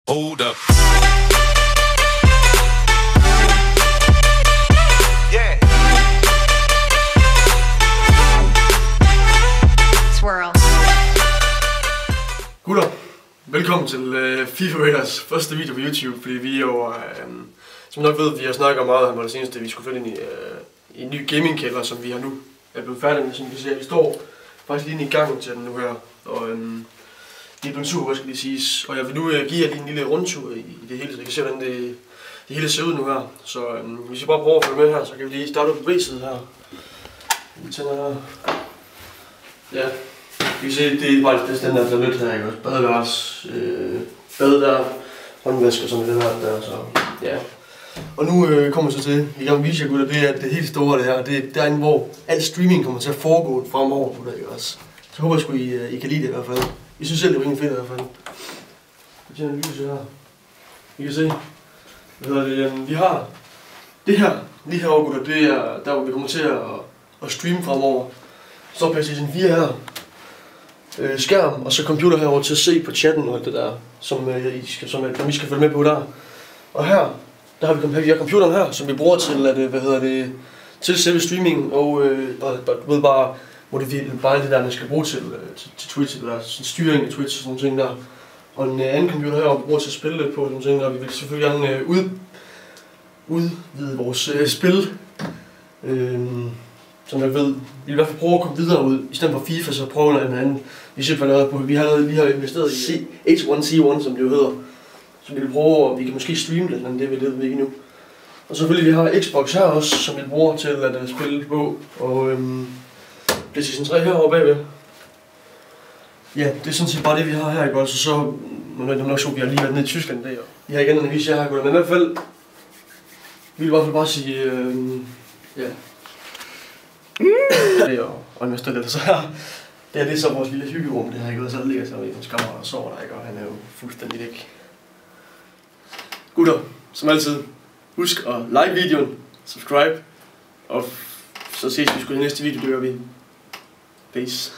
Hold up. Yeah. Swirl. Gutter, velkommen til FIFA Raiders første video på YouTube, fordi vi jo, som nok ved, vi har snakket meget om det seneste, vi skulle finde ind i en ny gamingkælder, som vi har nu er blevet færdige med, som vi kan se, vi står faktisk lige i gangen til den nu her, og det er blevet super, skal lige siges, og jeg vil nu give jer lige en lille rundtur i det hele, så I kan se, hvordan det hele ser ud nu her, så hvis I bare prøver at følge med her, så kan vi lige starte på B-siden her. Vi tænder her. Ja. Vi kan se, det er bare det standard toilet her, ikke også? Badeværelse, bad der, håndvask og sådan det der, så ja. Og nu kommer så til, vi kan vise jer, gutter, det er det helt store det her, det er derinde, hvor al streaming kommer til at foregå fremover, gutter, ikke også? Så håber jeg sgu, I kan lide det i hvert fald. I synes selv, det er rimelig fedt i hvert fald. Vi tænder en lys her. I kan se, vi har det her, lige herovre, gutter, det er der, hvor vi kommer til at streame fremover. Så PlayStation 4 her. Skærm, og så computer herovre til at se på chatten og alt det der, som I skal følge med på der. Og her, der har vi computeren her, som vi bruger til at, til selve streaming og du ved bare bare det der, man skal bruge til Twitch, eller styring af Twitch og sådan ting der. Og en anden computer her, vi bruger til at spille lidt på sådan ting der. Vi vil selvfølgelig gerne udvide vores spil. Som jeg ved, vi vil i hvert fald prøve at komme videre ud, i stedet for FIFA, så prøve noget andet. Vi har investeret i H1C1, som det jo hedder. Så vi vil prøve, og vi kan måske streame lidt, men det ved vi ikke nu. Og selvfølgelig vi har Xbox her også, som vi bruger til at spille på. Og PlayStation 3 herovre bagved. Ja, det er sådan set bare det, vi har her, ikke også? Og så, nok så, vi har lige været nede i Tyskland i dag. Vi har igen en avis her, men i hvert fald, vi vil i hvert fald bare sige, ja. Og investere lidt, så her, det er så vores lille hyggerum, det her, ikke? Og så ligger så i vores kammerat og sover der, ikke? Og han er jo fuldstændig væk. Gutter, som altid, husk at like videoen, subscribe, og så ses vi sgu i næste video, det gør vi. Peace.